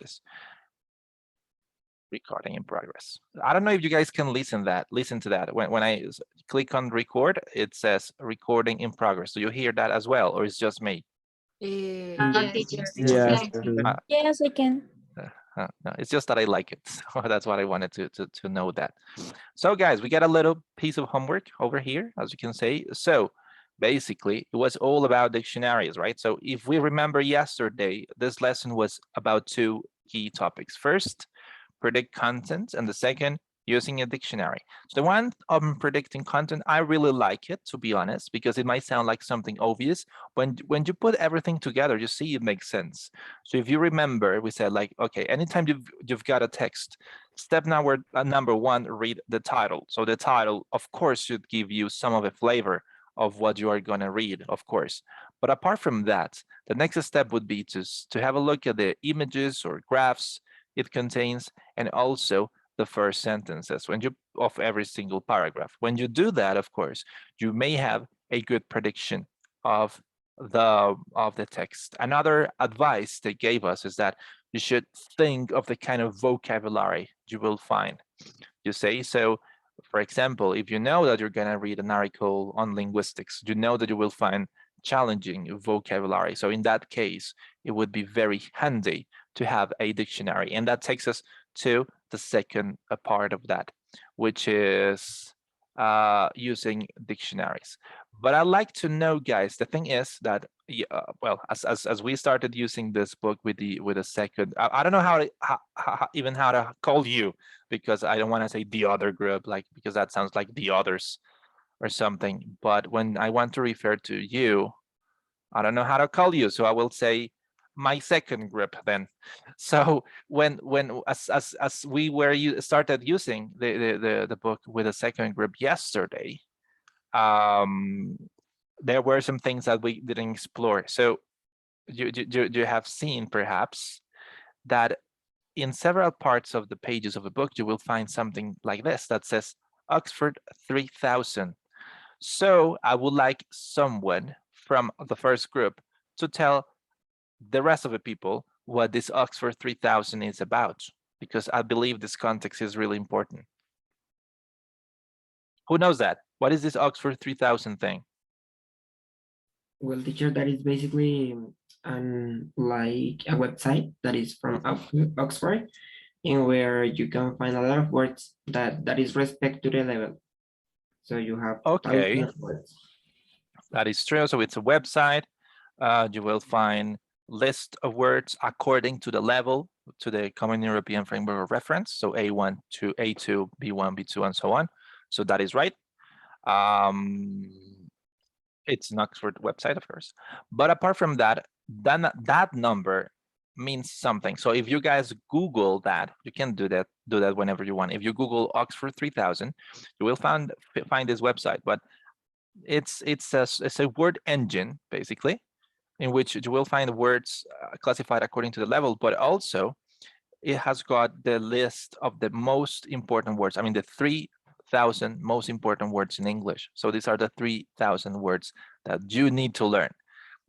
this. Recording in progress. I don't know if you guys can listen to that. When I click on record, it says recording in progress. Do you hear that as well, or it's just me? Yes. Yes. Yes, I can. No, it's just that I like it. So that's what I wanted to know that. So guys, we got a little piece of homework over here, as you can say. So basically, it was all about dictionaries, right? So if we remember yesterday, this lesson was about two key topics. First, predict content, and the second, using a dictionary. So the one on predicting content, I really like it, to be honest, because it might sound like something obvious. When you put everything together, you see it makes sense. So if you remember, we said like, okay, anytime you've got a text, step number one, read the title. So the title, of course, should give you some of the flavor of what you are going to read, of course. But apart from that, the next step would be to have a look at the images or graphs it contains, and also the first sentences of every single paragraph. When you do that, of course, you may have a good prediction of the text. Another advice they gave us is that you should think of the kind of vocabulary you will find. You say, so for example, if you know that you're going to read an article on linguistics, you know that you will find challenging vocabulary. So in that case, it would be very handy to have a dictionary. And that takes us to the second part of that, which is using dictionaries. But I'd like to know, guys, the thing is that, well, as we started using this book with a second, I don't know how to call you, because I don't want to say the other group, like, because that sounds like the others or something. But when I want to refer to you, I don't know how to call you, so I will say my second group then. So when as we started using the book with a second group yesterday, there were some things that we didn't explore. So you have seen perhaps that in several parts of the pages of a book, you will find something like this that says Oxford 3000. So I would like someone from the first group to tell the rest of the people what this Oxford 3000 is about, because I believe this context is really important. Who knows that? What is this Oxford 3000 thing? Well, teacher, that is basically like a website that is from Oxford, in where you can find a lot of words that is respect to the level. So you have okay, words. That is true. So it's a website. You will find list of words according to the level, to the Common European Framework of Reference. So A1 to A2, B1, B2, and so on. So that is right. It's an Oxford website, of course. But apart from that, then that number means something. So if you guys Google that, you can do that whenever you want. If you Google Oxford 3000, you will find this website. But it's a word engine, basically, in which you will find words classified according to the level, but also it has got the list of the most important words. I mean, the 3,000 most important words in English. So these are the 3,000 words that you need to learn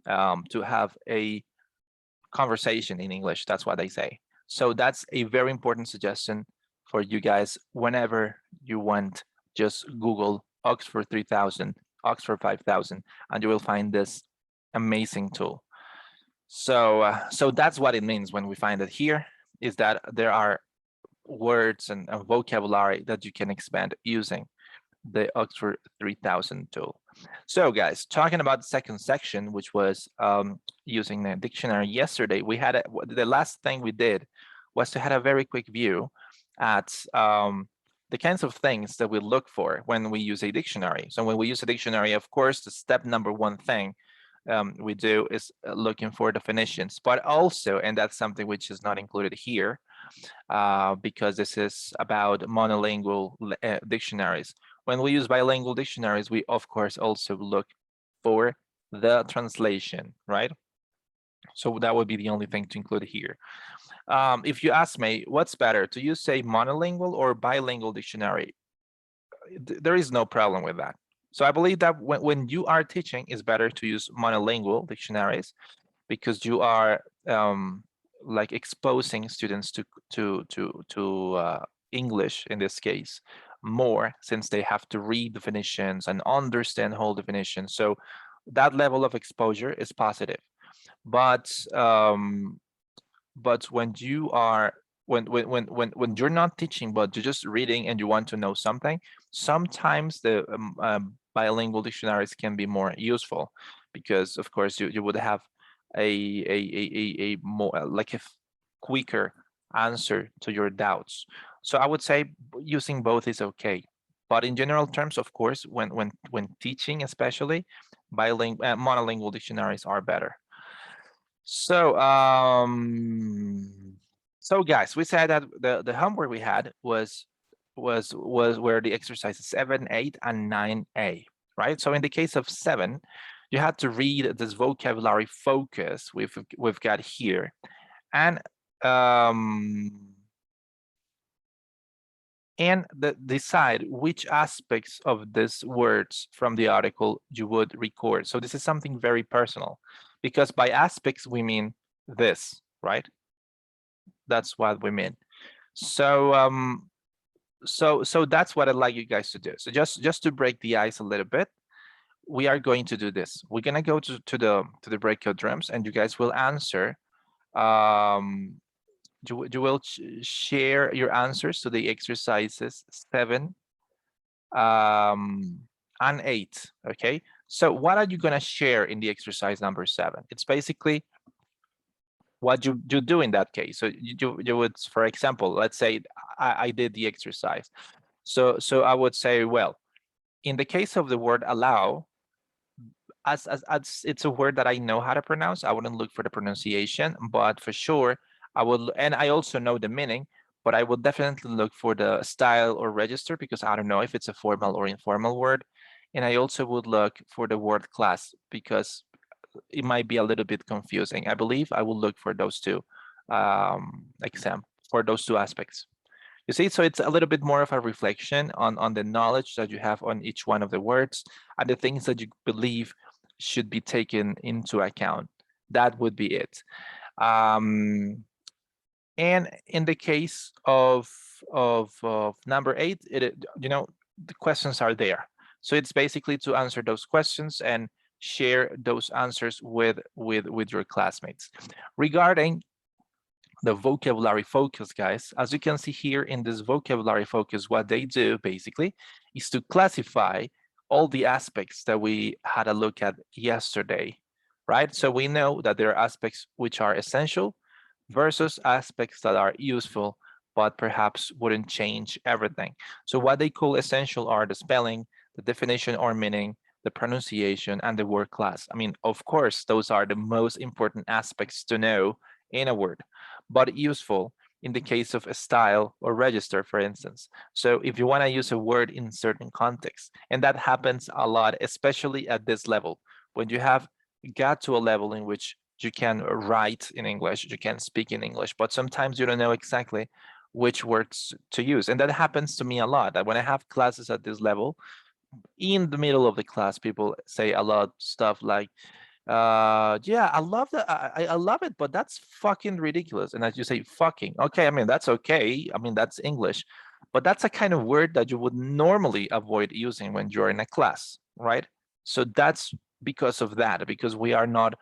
to have a conversation in English. That's what they say. So that's a very important suggestion for you guys. Whenever you want, just Google Oxford 3000, Oxford 5000, and you will find this amazing tool. So so that's what it means when we find it here, is that there are words and vocabulary that you can expand using the Oxford 3000 tool. So guys, talking about the second section, which was using the dictionary yesterday, we had the last thing we did was to have a very quick view at the kinds of things that we look for when we use a dictionary. So when we use a dictionary, of course, the step number one thing we do is looking for definitions, but also, and that's something which is not included here, because this is about monolingual dictionaries. When we use bilingual dictionaries, we of course also look for the translation, right? So that would be the only thing to include here. If you ask me, what's better, to use a monolingual or bilingual dictionary? There is no problem with that. So I believe that when you are teaching, it's better to use monolingual dictionaries, because you are like exposing students to English in this case more, since they have to read definitions and understand whole definitions. So that level of exposure is positive. But when you are when you're not teaching, but you're just reading and you want to know something, sometimes the bilingual dictionaries can be more useful, because of course you would have a more like a quicker answer to your doubts. So I would say using both is okay. But in general terms, of course, when teaching, especially bilingual monolingual dictionaries are better. So so guys, we said that the homework we had was where the exercises 7, 8, and 9A, right? So in the case of 7, you had to read this vocabulary focus we've got here, and decide which aspects of these words from the article you would record. So this is something very personal, because by aspects we mean this, right? That's what we mean. So so that's what I'd like you guys to do. So just to break the ice a little bit, we are going to do this. We're gonna go to the breakout rooms, and you guys will answer. You will share your answers to the exercises 7 and 8. Okay. So what are you gonna share in the exercise number 7? It's basically what you do in that case. So you would, for example, let's say I did the exercise. So I would say, well, in the case of the word allow, as it's a word that I know how to pronounce, I wouldn't look for the pronunciation, but for sure I would, and I also know the meaning, but I will definitely look for the style or register, because I don't know if it's a formal or informal word. And I also would look for the word class, because it might be a little bit confusing. I believe I will look for those two for those two aspects. You see, so it's a little bit more of a reflection on the knowledge that you have on each one of the words and the things that you believe should be taken into account. That would be it. And in the case of number 8, you know, the questions are there. So it's basically to answer those questions and share those answers with your classmates. Regarding the vocabulary focus, guys, as you can see here in this vocabulary focus, what they do basically is to classify all the aspects that we had a look at yesterday, right? So we know that there are aspects which are essential versus aspects that are useful, but perhaps wouldn't change everything. So what they call essential are the spelling, the definition or meaning, the pronunciation, and the word class. I mean, of course, those are the most important aspects to know in a word, but useful in the case of a style or register, for instance. So if you want to use a word in certain context, and that happens a lot, especially at this level, when you have got to a level in which you can write in English, you can speak in English, but sometimes you don't know exactly which words to use. And that happens to me a lot. That when I have classes at this level, in the middle of the class, people say a lot of stuff like, yeah, I love that. I love it, but that's fucking ridiculous. And as you say, fucking, okay, I mean, that's okay. I mean, that's English, but that's a kind of word that you would normally avoid using when you're in a class, right? So that's because of that, because we are not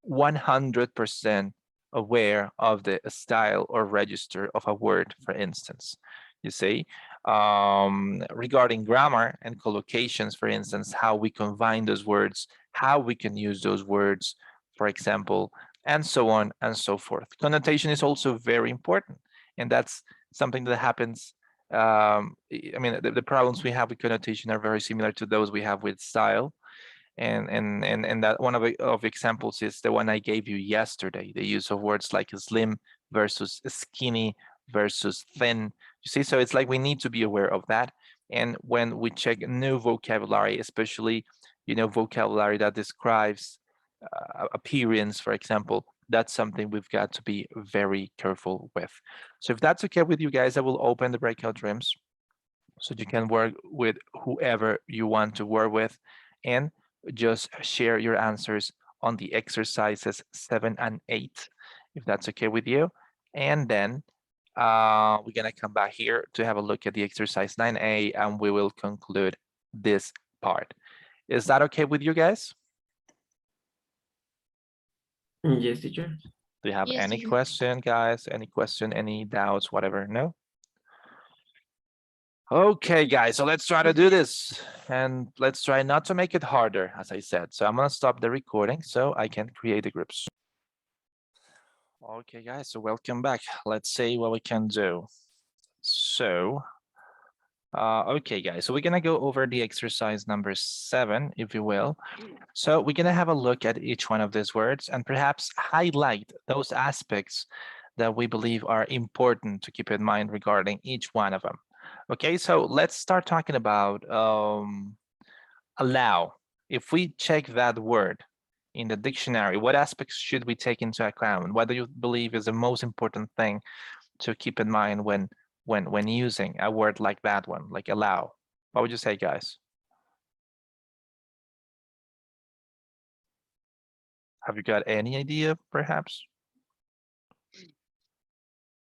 100% aware of the style or register of a word, for instance. You see, regarding grammar and collocations, for instance, how we combine those words, how we can use those words, for example, and so on and so forth. Connotation is also very important, and that's something that happens. I mean, the problems we have with connotation are very similar to those we have with style. And that one of examples is the one I gave you yesterday, the use of words like slim versus skinny versus thin. You see, so it's like we need to be aware of that. And when we check new vocabulary, especially, you know, vocabulary that describes appearance, for example, that's something we've got to be very careful with. So if that's okay with you guys, I will open the breakout rooms so you can work with whoever you want to work with, and just share your answers on the exercises 7 and 8. if that's okay with you. And then we're gonna come back here to have a look at the exercise 9A, and we will conclude this part. Is that okay with you guys? Yes, teacher. Do you have Yes, any teacher. question, guys? Any question, any doubts, whatever? No? Okay, guys, so let's try to do this, and let's try not to make it harder, as I said. So I'm gonna stop the recording so I can create the groups. Okay, guys, so welcome back. Let's see what we can do. So, okay, guys, so we're gonna go over the exercise number 7, if you will. So we're gonna have a look at each one of these words and perhaps highlight those aspects that we believe are important to keep in mind regarding each one of them. Okay, so let's start talking about allow. If we check that word in the dictionary, what aspects should we take into account? What do you believe is the most important thing to keep in mind when using a word like that one, like allow? What would you say, guys? Have you got any idea, perhaps?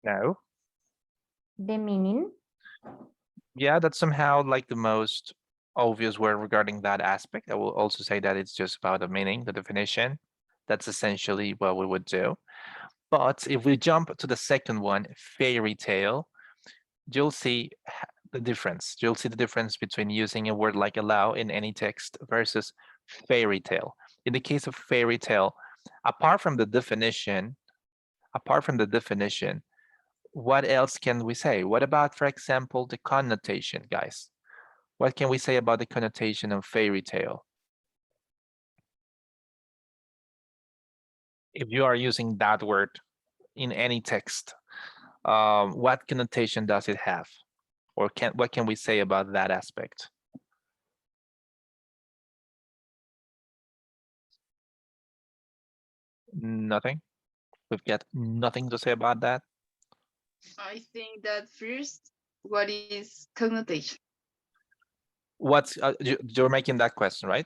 No? The meaning? Yeah, that's somehow like the most obvious word regarding that aspect. I will also say that it's just about the meaning, the definition. That's essentially what we would do. But if we jump to the second one, fairy tale, you'll see the difference. You'll see the difference between using a word like allow in any text versus fairy tale. In the case of fairy tale, apart from the definition, what else can we say? What about, for example, the connotation, guys? What can we say about the connotation of fairy tale? If you are using that word in any text, what connotation does it have? Or what can we say about that aspect? Nothing. We've got nothing to say about that. I think that first, what is connotation? What's you're making that question, right?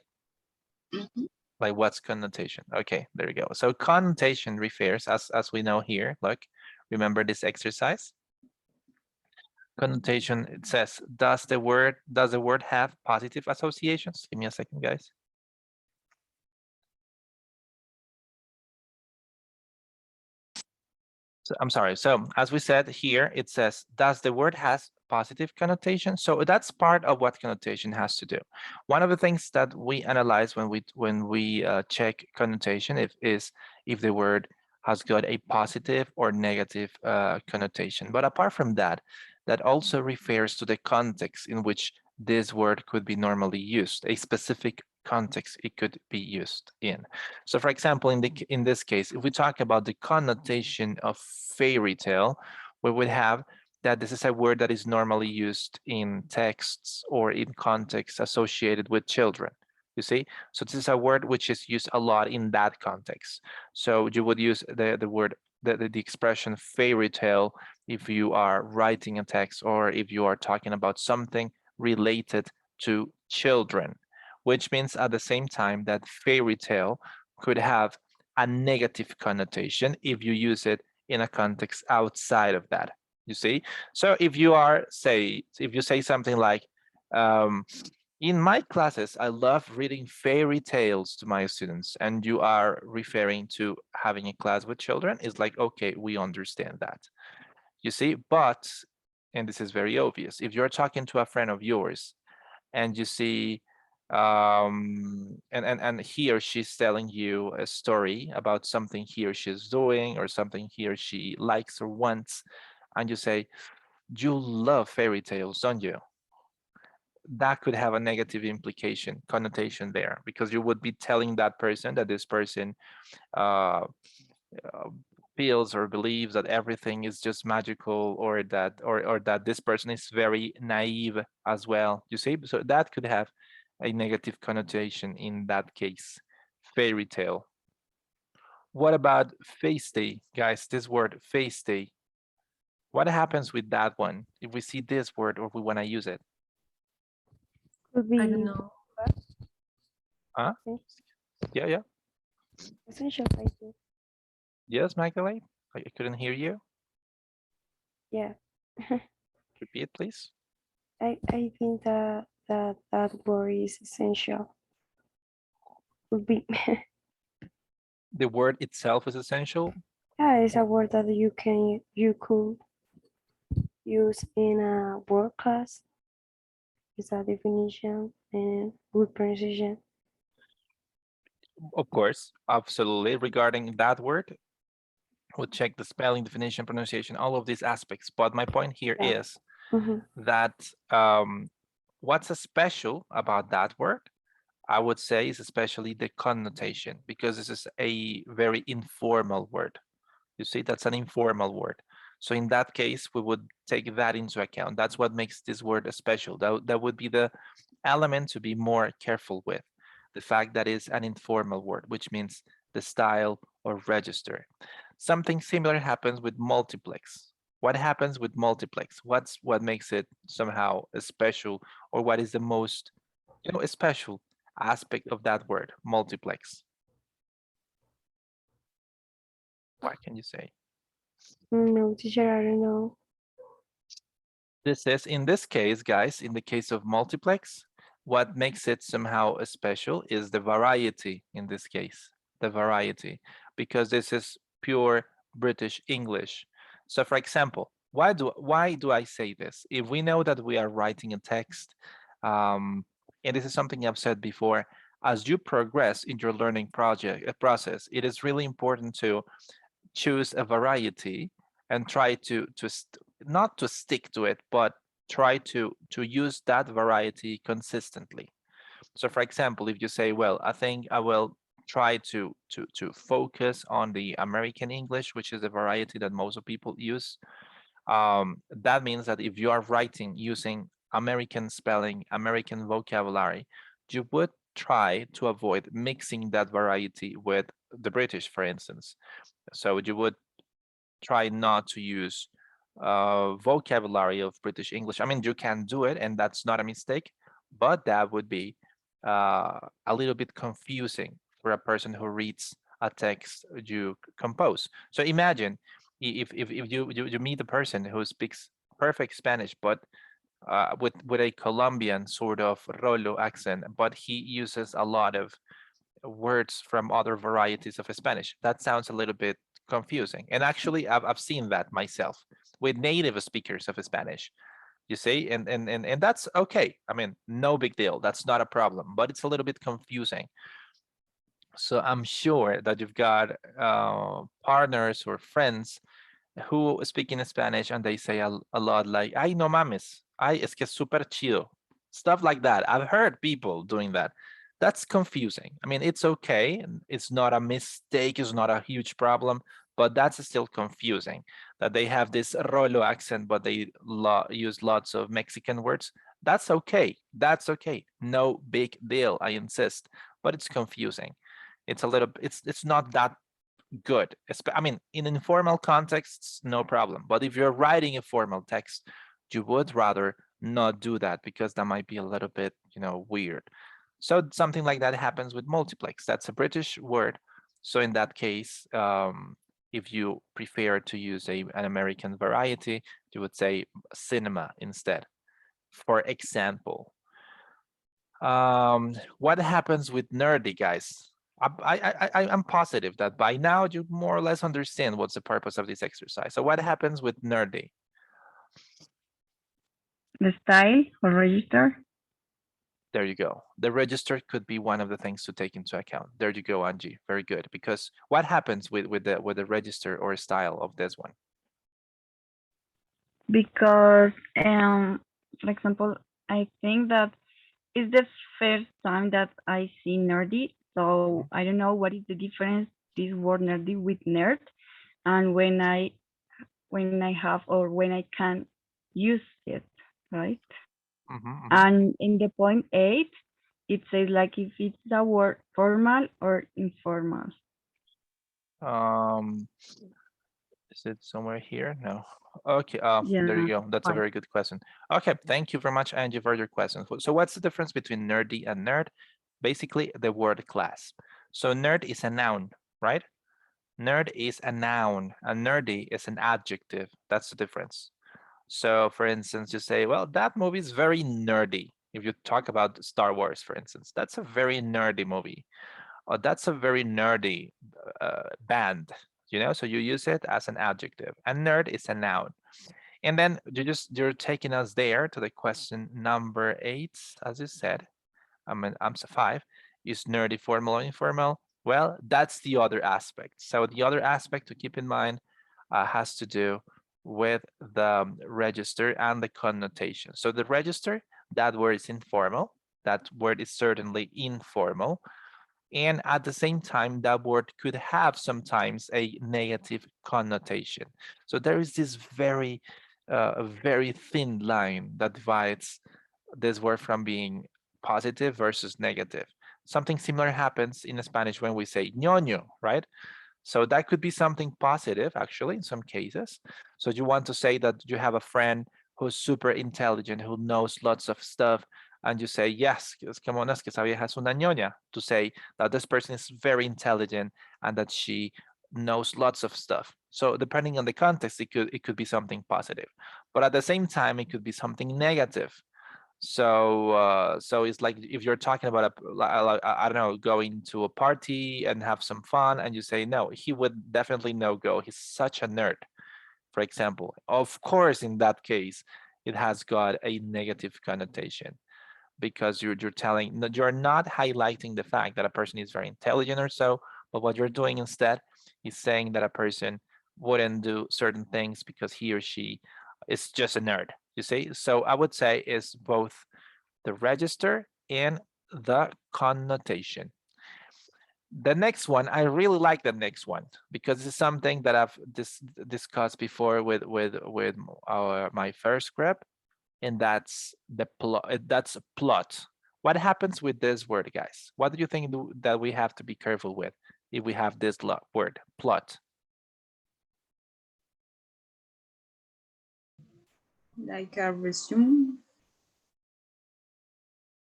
Mhm. Like what's connotation? Okay, there you go. So connotation refers, as we know here, look, remember this exercise? Connotation, it says, does the word have positive associations? Give me a second, guys. So I'm sorry. So as we said here, it says, does the word has positive connotation? So that's part of what connotation has to do. One of the things that we analyze when we check connotation is if the word has got a positive or negative connotation. But apart from that, that also refers to the context in which this word could be normally used, a specific context it could be used in. So for example, in this case, if we talk about the connotation of fairy tale, we would have that this is a word that is normally used in texts or in contexts associated with children. You see, so this is a word which is used a lot in that context. So you would use the word, the expression fairy tale if you are writing a text or if you are talking about something related to children, which means at the same time that fairy tale could have a negative connotation if you use it in a context outside of that. You see? So if you say something like, in my classes, I love reading fairy tales to my students, and you are referring to having a class with children, it's like, okay, we understand that. You see, but, and this is very obvious, if you're talking to a friend of yours and you see, and he or she's telling you a story about something he or she's doing or something he or she likes or wants, and you say, you love fairy tales, don't you? That could have a negative implication, connotation there, because you would be telling that person that this person uh, feels or believes that everything is just magical, or that this person is very naive as well. You see, so that could have a negative connotation in that case. Fairy tale. What about feast day, guys? This word feast day. What happens with that one if we see this word or we want to use it? Could be I don't know. Huh? Yeah. essential, I think. Yes, Magdalene? I couldn't hear you. Yeah. Repeat, please. I think that word is essential. Could be. The word itself is essential. Yeah, it's a word that you could use in a word class. It's a definition and good pronunciation. Of course, absolutely. Regarding that word, we'll check the spelling, definition, pronunciation, all of these aspects. But my point here Yeah. is Mhm. that what's special about that word, I would say, is especially the connotation, because this is a very informal word. You see, that's an informal word. So in that case, we would take that into account. That's what makes this word special. That would be the element to be more careful with. The fact that it's an informal word, which means the style or register. Something similar happens with multiplex. What happens with multiplex? What makes it somehow special, or what is the most, special aspect of that word, multiplex? What can you say? No, teacher, I don't know. This is, in this case, guys, in the case of multiplex, what makes it somehow special is the variety in this case, the variety, because this is pure British English. So for example, why do I say this? If we know that we are writing a text, and this is something I've said before, as you progress in your learning process, it is really important to choose a variety and try to not to stick to it, but try to use that variety consistently. So for example, if you say, well, I think I will try to focus on the American English, which is the variety that most of people use, that means that if you are writing using American spelling, American vocabulary, you would try to avoid mixing that variety with the British, for instance. So you would try not to use vocabulary of British English. I mean, you can do it, and that's not a mistake, but that would be a little bit confusing for a person who reads a text you compose. So imagine if you meet a person who speaks perfect Spanish, but with a Colombian sort of Rolo accent, but he uses a lot of words from other varieties of Spanish. That sounds a little bit confusing. And actually, I've seen that myself with native speakers of Spanish, you see, and that's okay. I mean, no big deal. That's not a problem, but it's a little bit confusing. So I'm sure that you've got partners or friends who speak in Spanish and they say a lot like, ay, no mames, ay, es que es súper chido. Stuff like that. I've heard people doing that. That's confusing. I mean, it's okay. It's not a mistake. It's not a huge problem, but that's still confusing that they have this Rolo accent, but they use lots of Mexican words. That's okay. That's okay. No big deal, I insist, but it's confusing. It's a little, it's not that good. I mean, in informal contexts, no problem. But if you're writing a formal text, you would rather not do that because that might be a little bit, weird. So something like that happens with multiplex. That's a British word. So in that case, if you prefer to use an American variety, you would say cinema instead. For example, what happens with nerdy, guys? I'm positive that by now you more or less understand what's the purpose of this exercise. So what happens with nerdy? The style or register. There you go. The register could be one of the things to take into account. There you go, Angie. Very good. Because what happens with the register or style of this one? Because, for example, I think that it's the first time that I see nerdy. So I don't know what is the difference this word nerdy with nerd, and when I have or when I can use it, right? And in the point 8, it says like if it's a word formal or informal. Is it somewhere here? No. Okay. Yeah, There you go. That's a fine. very good question. Okay. Thank you very much, Angie, for your question. So what's the difference between nerdy and nerd? Basically, the word class. So nerd is a noun, right? Nerd is a noun, and nerdy is an adjective. That's the difference. So for instance, you say, well, that movie is very nerdy. If you talk about Star Wars, for instance, that's a very nerdy movie. Or that's a very nerdy band, you know? So you use it as an adjective, and nerd is a noun. And then you're taking us there to the question number 8, as you said. I mean, answer 5, is nerdy formal or informal? Well, that's the other aspect. So the other aspect to keep in mind has to do with the register and the connotation. So the register, that word is informal. That word is certainly informal. And at the same time, that word could have sometimes a negative connotation. So there is this very thin line that divides this word from being positive versus negative. Something similar happens in Spanish when we say ñoño, right? So that could be something positive, actually, in some cases. So you want to say that you have a friend who's super intelligent, who knows lots of stuff, and you say, yes, es que monas que esa vieja es una ñoña, to say that this person is very intelligent and that she knows lots of stuff. So depending on the context, it could be something positive, but at the same time, it could be something negative. So so it's like if you're talking about I don't know, going to a party and have some fun, and you say, no, he would definitely no go, he's such a nerd, for example. Of course, in that case, it has got a negative connotation, because you're telling that you're not highlighting the fact that a person is very intelligent or so, but what you're doing instead is saying that a person wouldn't do certain things because he or she is just a nerd, you see? So I would say is both the register and the connotation. The next one, I really like the next one because it's something that I've discussed before with my first group, and that's the plot. That's a plot. What happens with this word, guys? What do you think that we have to be careful with if we have this word, plot? Like a resume.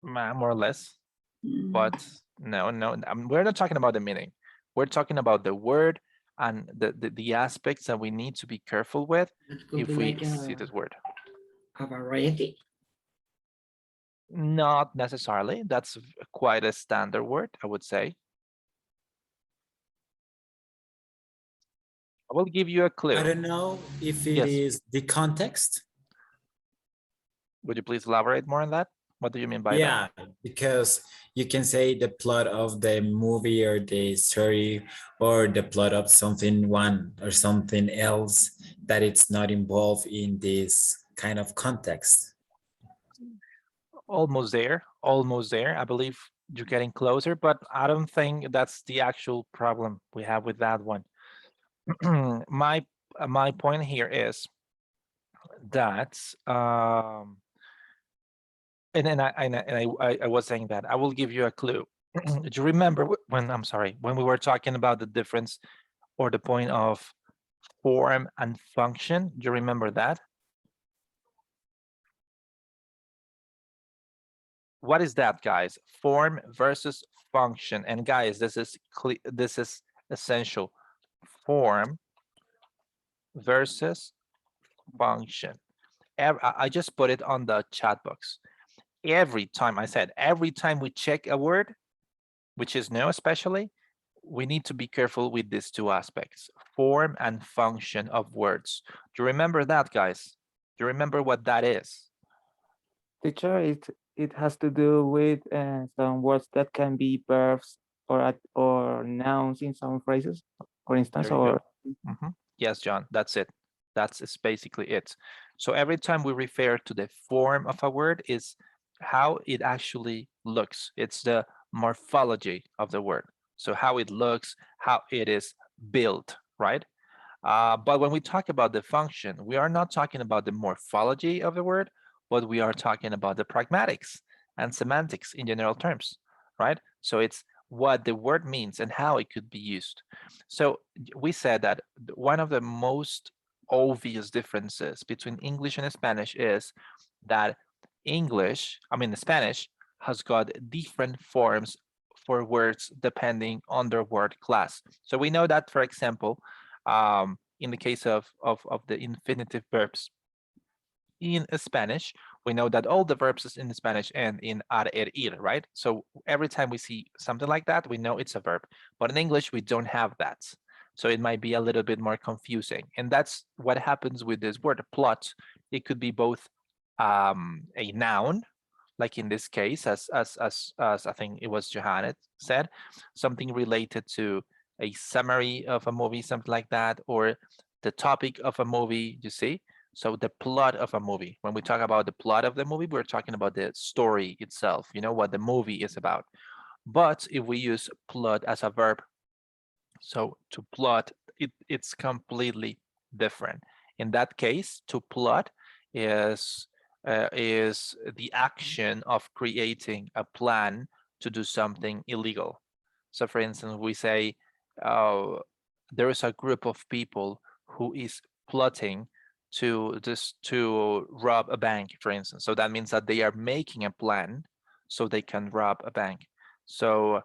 More or less, Mm. but no, we're not talking about the meaning. We're talking about the word and the aspects that we need to be careful with That could if be we like see this word. a variety. Not necessarily. That's quite a standard word, I would say. I will give you a clue. I don't know if it Yes. is the context. Would you please elaborate more on that? What do you mean by that? Yeah, because you can say the plot of the movie or the story or the plot of something one or something else that it's not involved in this kind of context. Almost there, almost there. I believe you're getting closer, but I don't think that's the actual problem we have with that one. My point here is that I was saying that I will give you a clue. Do you remember when when we were talking about the difference or the point of form and function? Do you remember that? What is that, guys? Form versus function. And guys, this is essential. Form versus function. I just put it on the chat box. Every time every time we check a word, which is no especially, we need to be careful with these two aspects, form and function of words. Do you remember that, guys? Do you remember what that is? Teacher, it has to do with some words that can be verbs or nouns in some phrases, for instance, There you or go. Yes, John, that's it. That's basically it. So every time we refer to the form of a word is how it actually looks. It's the morphology of the word. So how it looks, how it is built, right? But when we talk about the function, we are not talking about the morphology of the word, but we are talking about the pragmatics and semantics in general terms, right? So it's what the word means and how it could be used. So we said that one of the most obvious differences between English and Spanish is that Spanish has got different forms for words depending on their word class. So we know that, for example, in the case of the infinitive verbs in Spanish, we know that all the verbs in Spanish end in ar, ir, right? So every time we see something like that, we know it's a verb. But in English, we don't have that. So it might be a little bit more confusing. And that's what happens with this word plot. It could be both a noun, like in this case, as I think it was Johanna said, something related to a summary of a movie, something like that, or the topic of a movie, you see? So the plot of a movie, when we talk about the plot of the movie, we're talking about the story itself, you know, what the movie is about. But if we use plot as a verb, so to plot, it's completely different. In that case, to plot is the action of creating a plan to do something illegal. So for instance, we say there is a group of people who is plotting to rob a bank, for instance. So that means that they are making a plan so they can rob a bank. So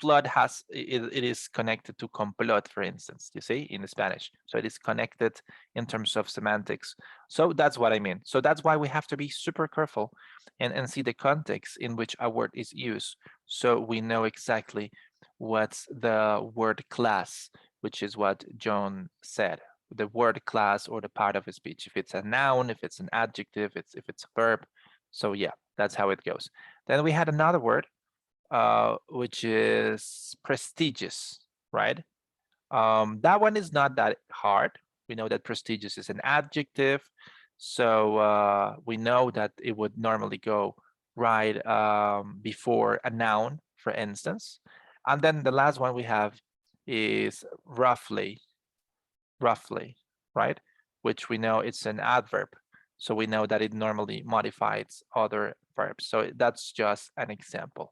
plot has it is connected to complot, for instance, you see, in Spanish. So it is connected in terms of semantics. So that's what I mean. So that's why we have to be super careful and see the context in which a word is used, so we know exactly what's the word class, which is what John said, the word class or the part of a speech. If it's a noun, if it's an adjective, if it's a verb. So yeah, that's how it goes. Then we had another word, which is prestigious, right? That one is not that hard. We know that prestigious is an adjective. So we know that it would normally go right before a noun, for instance. And then the last one we have is roughly, right? Which we know it's an adverb. So we know that it normally modifies other verbs. So that's just an example.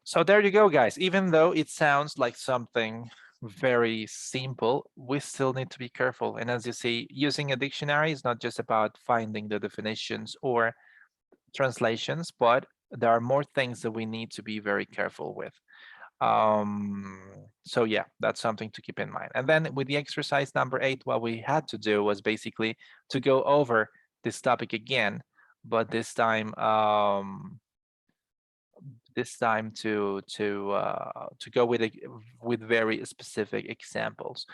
So there you go, guys. Even though it sounds like something very simple, we still need to be careful. And as you see, using a dictionary is not just about finding the definitions or translations, but there are more things that we need to be very careful with. So yeah, that's something to keep in mind. And then with the exercise number 8, what we had to do was basically to go over this topic again, but this time to go with very specific examples.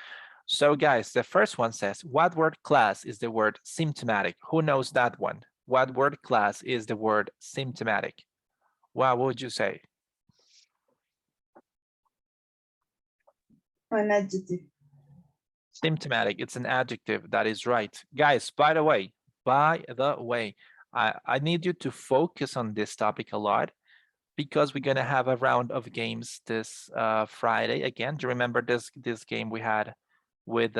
So guys, the first one says, what word class is the word symptomatic? Who knows that one? What word class is the word symptomatic? What would you say? An adjective. Symptomatic, it's an adjective. That is right. Guys, by the way, I need you to focus on this topic a lot, because we're going to have a round of games this Friday again. Do you remember this game we had with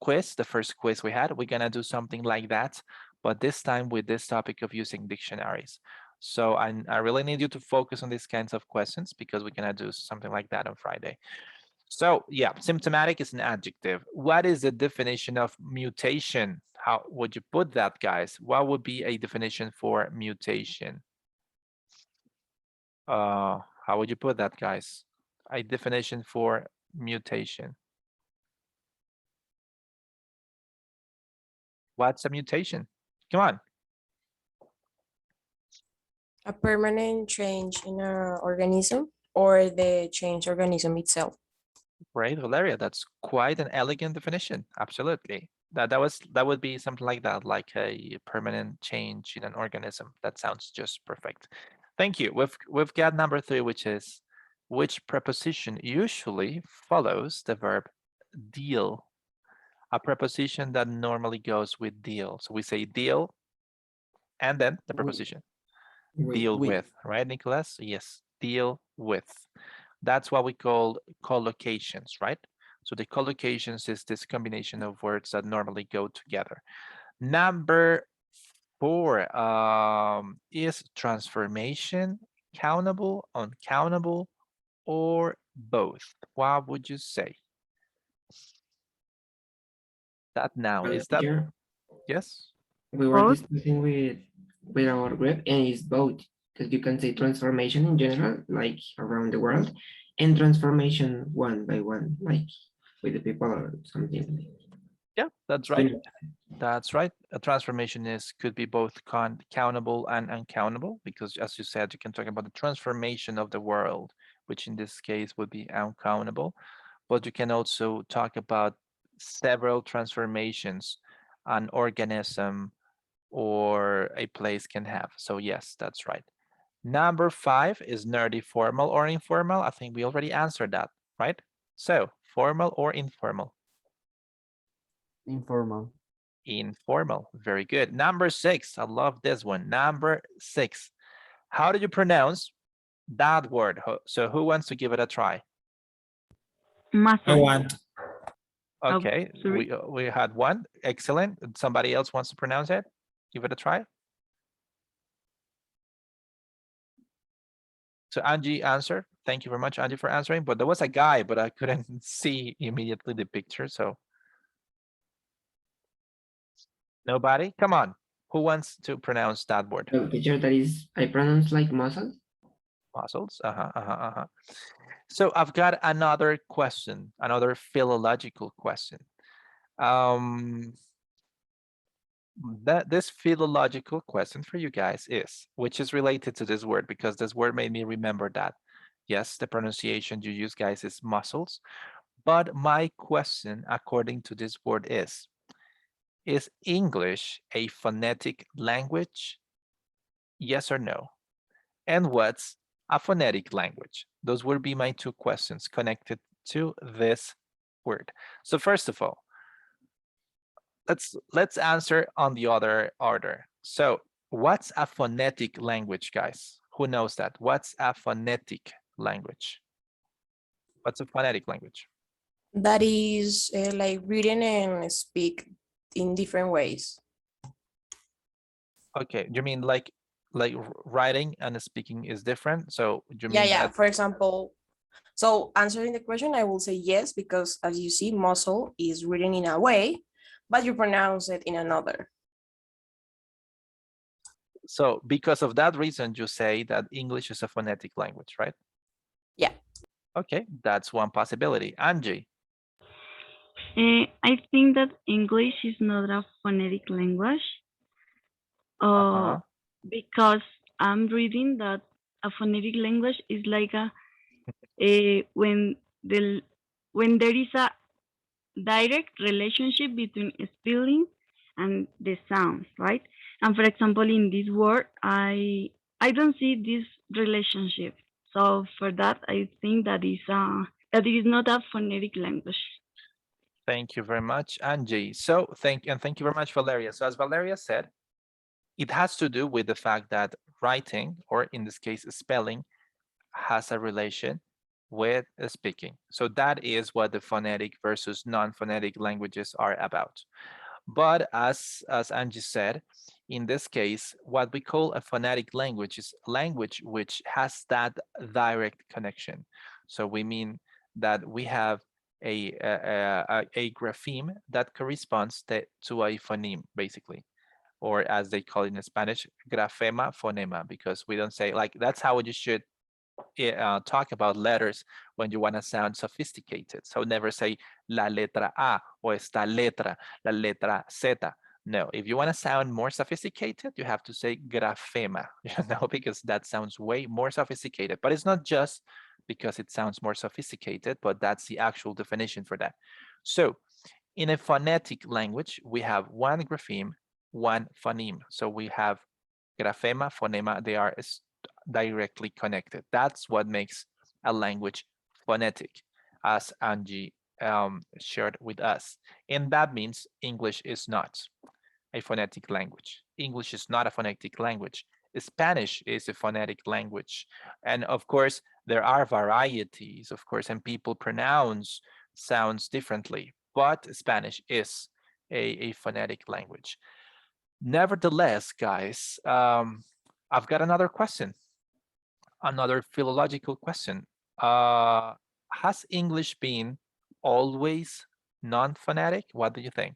quiz, the first quiz we had? We're going to do something like that, but this time with this topic of using dictionaries. So I really need you to focus on these kinds of questions, because we're going to do something like that on Friday. So yeah, symptomatic is an adjective. What is the definition of mutation? How would you put that, guys? What would be a definition for mutation? How would you put that, guys? A definition for mutation. What's a mutation? Come on. A permanent change in an organism or the change organism itself. Great, Valeria. That's quite an elegant definition. Absolutely. That would be something like that, like a permanent change in an organism. That sounds just perfect. Thank you. We've got number 3, which is, which preposition usually follows the verb deal? A preposition that normally goes with deal. So we say deal, and then the preposition. Deal with, right, Nicholas? Yes, deal with. That's what we call collocations, right? So the collocations is this combination of words that normally go together. Number 4, is transformation countable, uncountable, or both? What would you say? That now, is that, Teacher, yes? we were Both? discussing with our group, and it's both. because you can say transformation in general, like around the world, and transformation one by one, like with the people or something. Yeah, that's right. That's right. A transformation could be both countable and uncountable, because as you said, you can talk about the transformation of the world, which in this case would be uncountable. But you can also talk about several transformations an organism or a place can have. So yes, that's right. Number 5 is nerdy, formal or informal. I think we already answered that, right? So formal or informal? Informal. Informal. Very good. Number 6. I love this one. Number 6. How do you pronounce that word? So who wants to give it a try? I Muscle. want. Okay, sorry. we had one. Excellent. Somebody else wants to pronounce it? Give it a try. So Angie answered. Thank you very much, Angie, for answering. But there was a guy, but I couldn't see immediately the picture. So nobody? Come on. Who wants to pronounce that word? So teacher, that is, I pronounce like muscles. Muscles. So I've got another question, another philological question. This philological question for you guys is, which is related to this word, because this word made me remember that. Yes, the pronunciation you use, guys, is muscles. But my question, according to this word, is English a phonetic language? Yes or no? And what's a phonetic language? Those would be my two questions connected to this word. So first of all, let's answer on the other order. So what's a phonetic language, guys? Who knows that? What's a phonetic language? What's a phonetic language? That is like reading and speak in different ways. Okay, you mean like writing and speaking is different? So you mean Yeah. that? For example, so answering the question, I will say yes, because as you see, muscle is written in a way, but you pronounce it in another. So because of that reason, you say that English is a phonetic language, right? Yeah. Okay, that's one possibility. Angie. I think that English is not a phonetic language. Because I'm reading that a phonetic language is like when there is a direct relationship between spelling and the sounds, right? And for example, in this word, I don't see this relationship. So for that, I think that it is not a phonetic language. Thank you very much, Angie. So thank you very much, Valeria. So as Valeria said, it has to do with the fact that writing, or in this case, spelling, has a relation with speaking. So that is what the phonetic versus non-phonetic languages are about. But as Angie said, in this case, what we call a phonetic language is language which has that direct connection. So we mean that we have a grapheme that corresponds to a phoneme, basically, or as they call it in Spanish, grafema, phonema, because we don't say, like, that's how you should talk about letters when you want to sound sophisticated. So never say la letra A or esta letra, la letra Z. No, if you want to sound more sophisticated, you have to say grafema, because that sounds way more sophisticated. But it's not just because it sounds more sophisticated, but that's the actual definition for that. So in a phonetic language, we have one grapheme, one phoneme. So we have graphema, phonema, they are directly connected. That's what makes a language phonetic, as Angie shared with us. And that means English is not a phonetic language. English is not a phonetic language. Spanish is a phonetic language. And of course, there are varieties, of course, and people pronounce sounds differently, but Spanish is a phonetic language. Nevertheless, guys, I've got another question, another philological question. Has English been always non-phonetic? What do you think?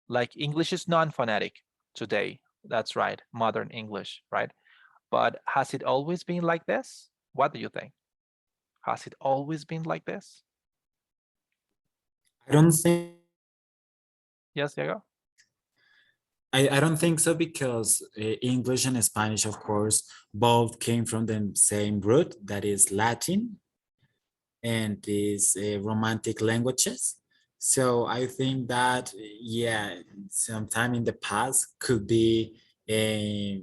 Like English is non-phonetic today. That's right, modern English, right? but has it always been like this? What do you think? Has it always been like this? I don't think Yes, Diego? I don't think so because English and Spanish, of course, both came from the same root, that is Latin, and these Romantic languages. So I think that, yeah, sometime in the past could be a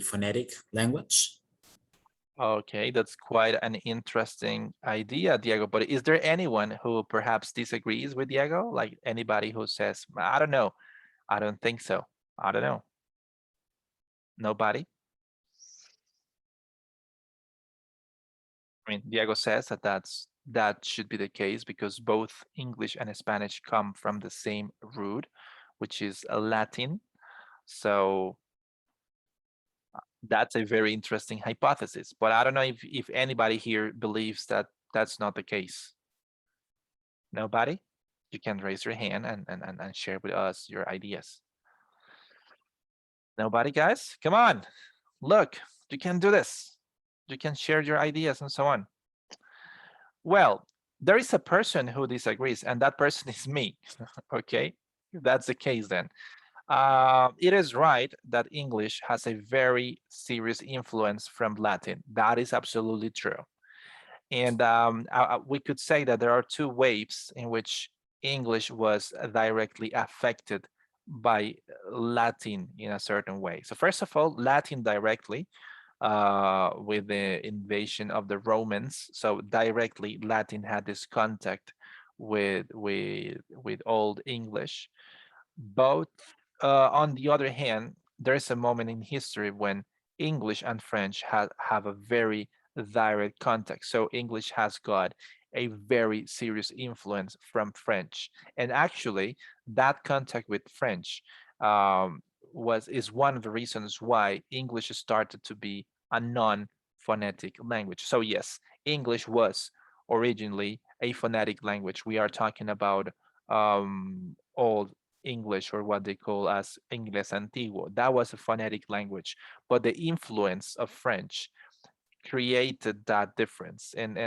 phonetic language. Okay, that's quite an interesting idea, Diego. But is there anyone who perhaps disagrees with Diego? Like anybody who says, I don't know, I don't think so. I don't know. Nobody? I mean, Diego says that that should be the case because both English and Spanish come from the same root, which is Latin. So that's a very interesting hypothesis, but I don't know if anybody here believes that that's not the case. Nobody? You can raise your hand and share with us your ideas. Nobody, guys? Come on, look, you can do this. You can share your ideas and so on. Well, there is a person who disagrees, and that person is me. Okay, if that's the case, then it is right that English has a very serious influence from Latin. That is absolutely true. And we could say that there are two waves in which English was directly affected by Latin in a certain way. So first of all, Latin directly with the invasion of the Romans. So directly Latin had this contact with Old English. Both on the other hand, there is a moment in history when English and French have a very direct contact. So English has got a very serious influence from French. And actually that contact with French is one of the reasons why English started to be a non-phonetic language. So yes, English was originally a phonetic language. We are talking about Old English, or what they call as Inglés Antiguo. That was a phonetic language, but the influence of French created that difference, and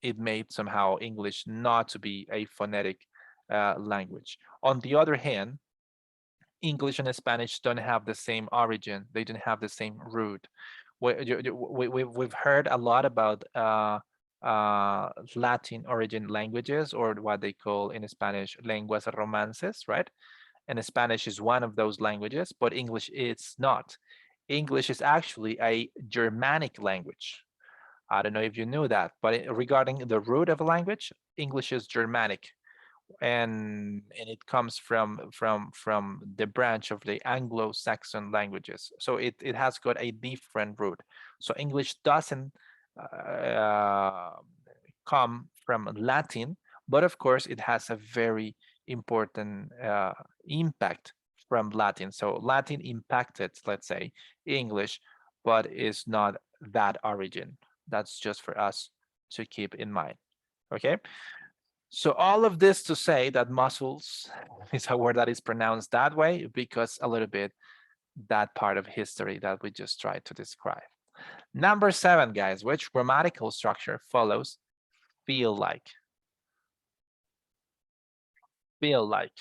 it made somehow English not to be a phonetic language. On the other hand, English and Spanish don't have the same origin. They don't have the same root. We've heard a lot about Latin origin languages, or what they call in Spanish lenguas romances, right? And Spanish is one of those languages, but English is not. English is actually a Germanic language. I don't know if you knew that, but regarding the root of a language, English is Germanic, and it comes from the branch of the Anglo-Saxon languages. So it has got a different root. So English doesn't come from Latin, but of course it has a very important impact from Latin. So Latin impacted, let's say, English, but is not that origin. That's just for us to keep in mind. Okay. So all of this to say that muscles is a word that is pronounced that way because a little bit that part of history that we just tried to describe. Number 7, guys, which grammatical structure follows feel like? Feel like.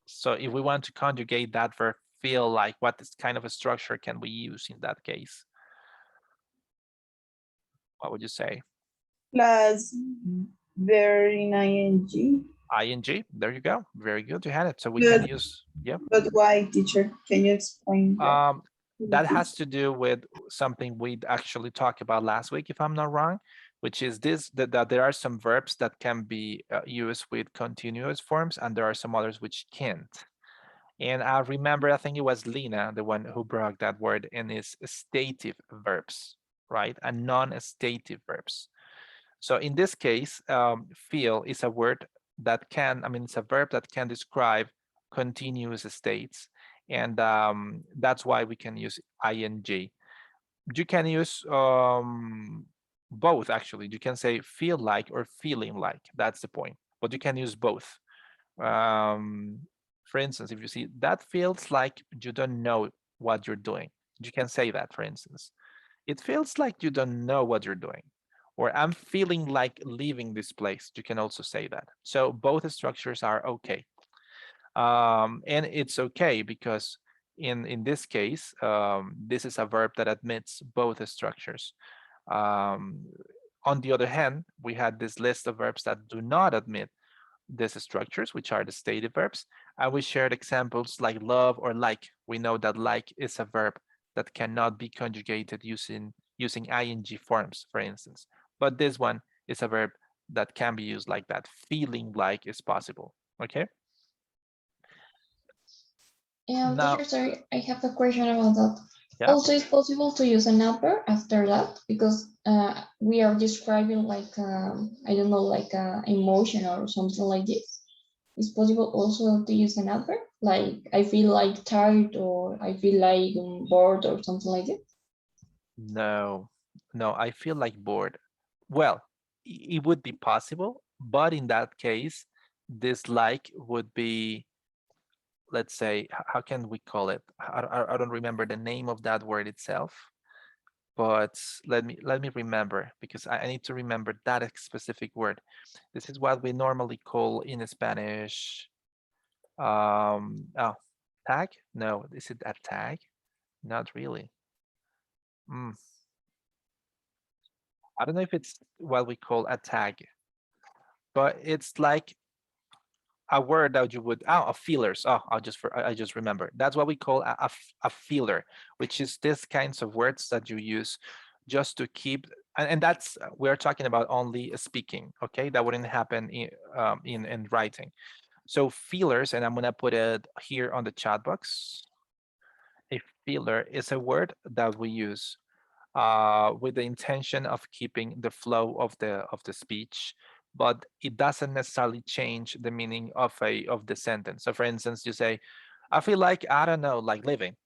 So if we want to conjugate that verb feel like, what kind of a structure can we use in that case? What would you say? Plus verb in ing. ING, there you go. Very good, you had it. So we can use, yeah. But why, teacher? Can you explain that? That has to do with something we actually talked about last week, if I'm not wrong, which is this, that there are some verbs that can be used with continuous forms, and there are some others which can't. And I remember, I think it was Lena, the one who brought that word, and it's stative verbs, right? And non-stative verbs. So in this case, feel is a word that can, it's a verb that can describe continuous states. And that's why we can use ing. You can use both, actually. You can say feel like or feeling like. That's the point. But you can use both. For instance, if you see that feels like you don't know what you're doing, You can say that, for instance. It feels like you don't know what you're doing, or I'm feeling like leaving this place. You can also say that. So both structures are okay. And it's okay because in this case, this is a verb that admits both structures. On the other hand, we had this list of verbs that do not admit these structures, which are the stative verbs, and we shared examples like love or like. We know that like is a verb that cannot be conjugated using ing forms, for instance, but this one is a verb that can be used like that. Feeling like is possible. Okay. Now, Teacher, sorry, I have a question about that. yeah. Also, it's possible to use a number after that because we are describing like I don't know, like emotion or something like this. It's possible also to use a number, like I feel like tired or I feel like bored or something like that. No, I feel like bored. Well, it would be possible, but in that case, this like would be, let's say, how can we call it? I don't remember the name of that word itself, but let me remember, because I need to remember that specific word. This is what we normally call in Spanish, oh, tag? No, is it a tag? Not really. I don't know if it's what we call a tag, but it's like a word that you would, a feelers. Oh, I just remember. That's what we call a feeler, which is this kinds of words that you use just to keep, and that's, we're talking about only speaking, okay? That wouldn't happen in writing. So feelers, and I'm gonna put it here on the chat box. A feeler is a word that we use with the intention of keeping the flow of the speech, but it doesn't necessarily change the meaning of the sentence. So for instance, you say, I feel like, I don't know, like living,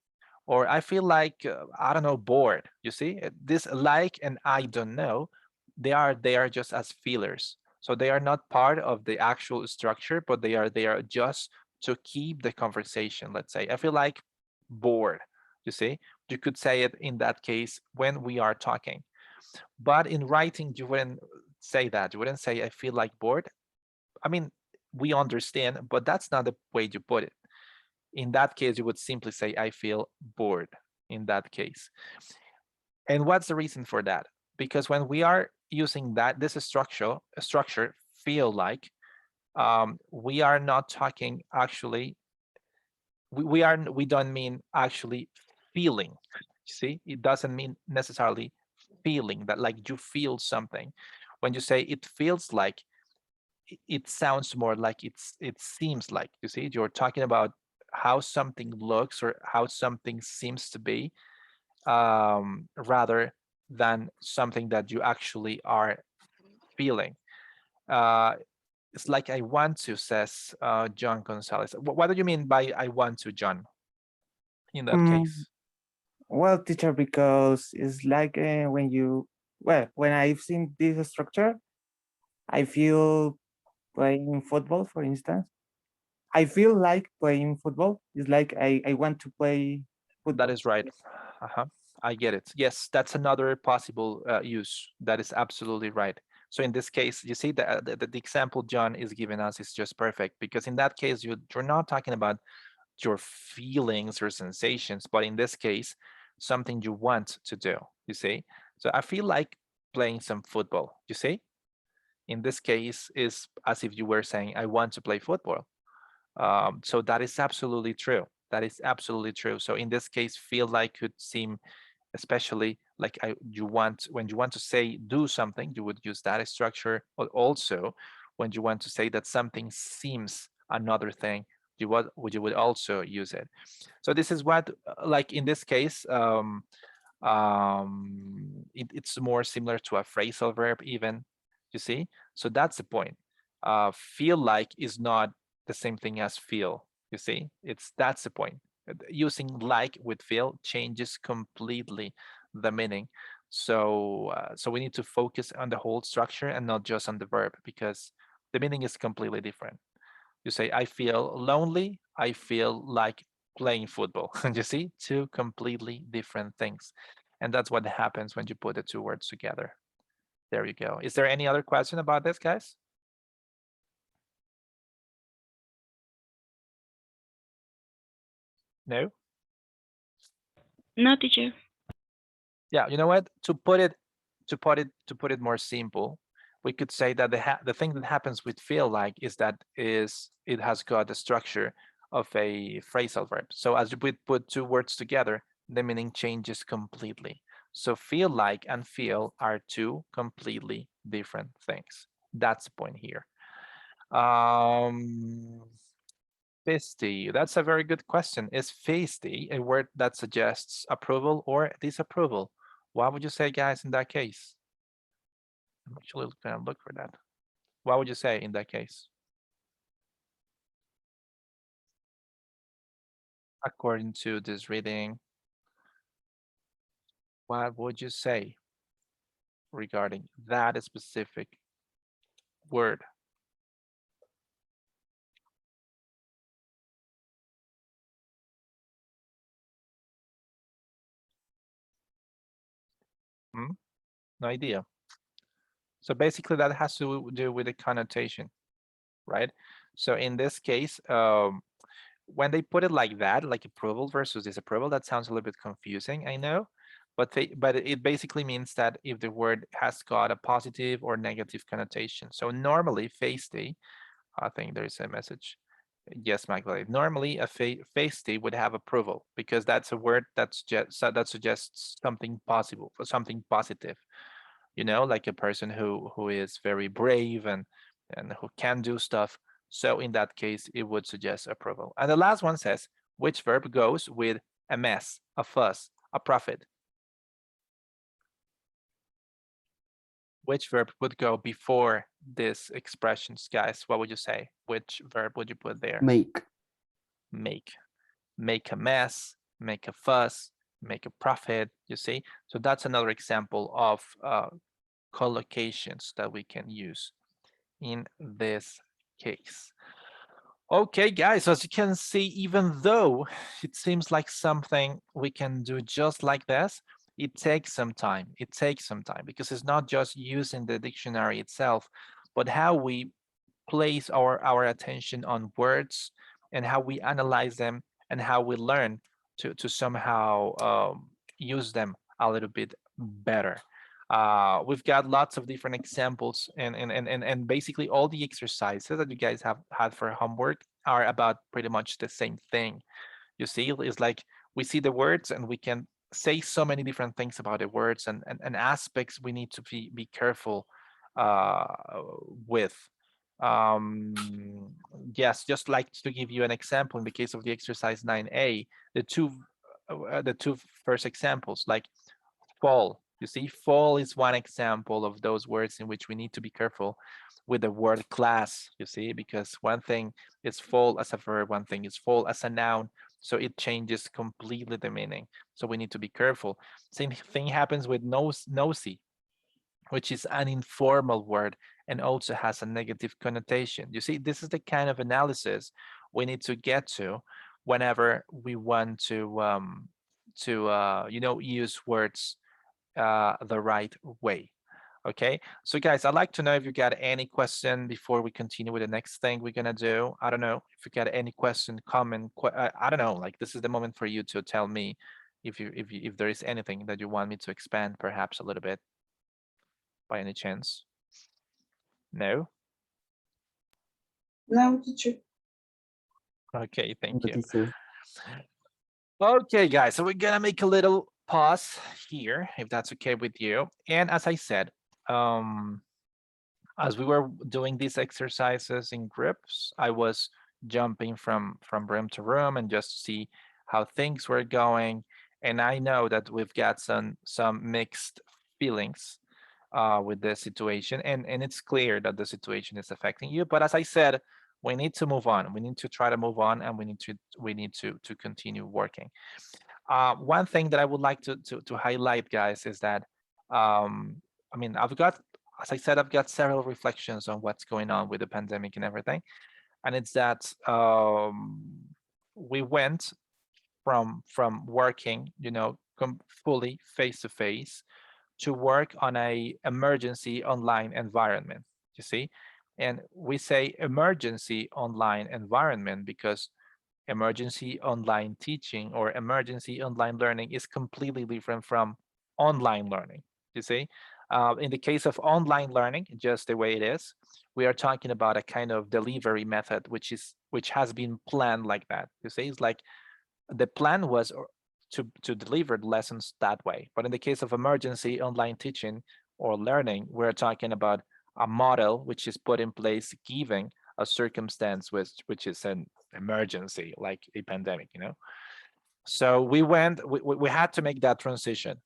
or I feel like, I don't know, bored. You see, this like and I don't know, they are just as feelers. So they are not part of the actual structure, but they are just to keep the conversation. Let's say, I feel like bored. You see, you could say it in that case when we are talking, but in writing, you wouldn't say that. You wouldn't say, I feel like bored. I mean, we understand, but that's not the way you put it. In that case, you would simply say, I feel bored in that case. And what's the reason for that? Because when we are using this structure, feel like, we are not talking actually, we don't mean actually feeling. You see, it doesn't mean necessarily feeling that, like you feel something. When you say it feels like, it sounds more like it seems like. You see, you're talking about how something looks or how something seems to be, rather than something that you actually are feeling. It's like I want to, says John Gonzalez. What do you mean by I want to, John, in that case? Well, teacher, because it's like when I've seen this structure, I feel playing football, for instance. I feel like playing football. It's like I want to play football. That is right. I get it. Yes, that's another possible use. That is absolutely right. So in this case, you see the example John is giving us is just perfect, because in that case, you're not talking about your feelings or sensations, but in this case, something you want to do, you see? So I feel like playing some football, you see? In this case, is as if you were saying, I want to play football. So that is absolutely true. That is absolutely true. So in this case, feel like could seem, especially like when you want to say do something, you would use that structure. But also, when you want to say that something seems another thing, you would also use it. So this is what, like in this case, it's more similar to a phrasal verb even. You see, so that's the point. Feel like is not the same thing as feel. You see, that's the point. Using like with feel changes completely the meaning. So so we need to focus on the whole structure and not just on the verb, because the meaning is completely different. You say, I feel lonely, I feel like playing football. You see, two completely different things. And that's what happens when you put the two words together. There you go. Is there any other question about this, guys? No? No, teacher. Yeah, you know what? To put it more simple, we could say that the thing that happens with feel like is that it has got the structure of a phrasal verb. So as you put two words together, the meaning changes completely. So feel like and feel are two completely different things. That's the point here. Feisty, that's a very good question. Is feisty a word that suggests approval or disapproval? What would you say, guys, in that case? I'm actually gonna look for that. What would you say in that case? According to this reading, what would you say regarding that specific word? No idea. So basically that has to do with the connotation, right? So in this case, when they put it like that, like approval versus disapproval, that sounds a little bit confusing, I know, but it basically means that if the word has got a positive or negative connotation. So normally feisty, I think there is a message. Yes, Magdalene. Normally a feisty would have approval because that's a word that suggests something possible or something positive. You know, like a person who is very brave and who can do stuff. So in that case, it would suggest approval. And the last one says, which verb goes with a mess, a fuss, a profit? Which verb would go before this expressions, guys? What would you say? Which verb would you put there? Make. Make. Make a mess, make a fuss, make a profit, you see? So that's another example of collocations that we can use in this case. Okay, guys, so as you can see, even though it seems like something we can do just like this, it takes some time. It takes some time because it's not just using the dictionary itself, but how we place our attention on words and how we analyze them and how we learn to somehow use them a little bit better. We've got lots of different examples and basically all the exercises that you guys have had for homework are about pretty much the same thing. You see, it's like we see the words and we can say so many different things about the words and aspects we need to be careful with. Yes, just like to give you an example in the case of the exercise 9a, the two first examples, like fall. You see, fall is one example of those words in which we need to be careful with the word class, you see, because one thing is fall as a verb, one thing is fall as a noun, so it changes completely the meaning. So we need to be careful. Same thing happens with nosy, which is an informal word and also has a negative connotation. You see, this is the kind of analysis we need to get to whenever we want to you know, use words the right way. Okay, so guys, I'd like to know if you got any question before we continue with the next thing we're gonna do. I don't know if you got any question, comment. I don't know. Like this is the moment for you to tell me if there is anything that you want me to expand, perhaps a little bit, by any chance. No. No, teacher. Okay, thank you. Teacher. Okay, guys, so we're gonna make a little pause here, if that's okay with you. And as I said, as we were doing these exercises in groups, I was jumping from room to room and just see how things were going. And I know that we've got some mixed feelings with this situation, and it's clear that the situation is affecting you. But as I said, we need to move on. We need to try to move on, and we need to continue working. One thing that I would like to highlight, guys, is that I mean, as I said, I've got several reflections on what's going on with the pandemic and everything, and it's that we went from working, you know, fully face to face to work on a emergency online environment, you see? And we say emergency online environment because emergency online teaching or emergency online learning is completely different from online learning, you see? In the case of online learning, just the way it is, we are talking about a kind of delivery method, which has been planned like that. You see, it's like the plan was to deliver the lessons that way. But in the case of emergency online teaching or learning, we're talking about a model which is put in place given a circumstance which is an emergency, like a pandemic, you know. So we had to make that transition.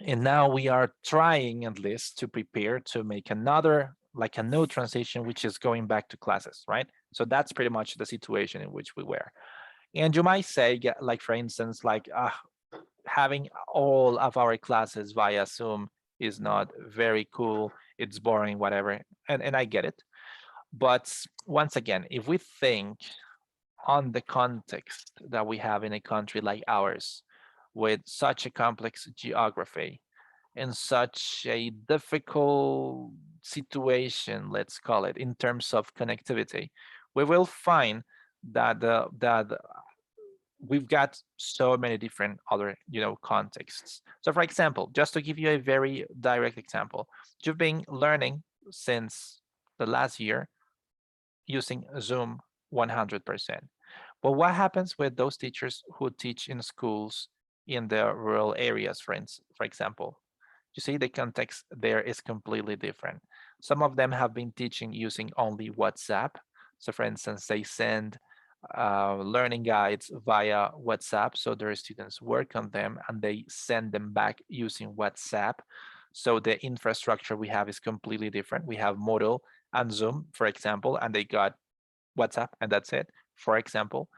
And now we are trying at least to prepare to make another, like a new transition, which is going back to classes, right? So that's pretty much the situation in which we were. And you might say, like, for instance, like having all of our classes via Zoom is not very cool. It's boring, whatever. And I get it. But once again, if we think on the context that we have in a country like ours, with such a complex geography and such a difficult situation, let's call it, in terms of connectivity, we will find that we've got so many different other, you know, contexts. So for example, just to give you a very direct example, you've been learning since the last year using Zoom 100%. But what happens with those teachers who teach in schools in the rural areas, for example? You see, the context there is completely different. Some of them have been teaching using only WhatsApp. So for instance, they send learning guides via WhatsApp. So their students work on them and they send them back using WhatsApp. So the infrastructure we have is completely different. We have Moodle and Zoom, for example, and they got WhatsApp and that's it. For example,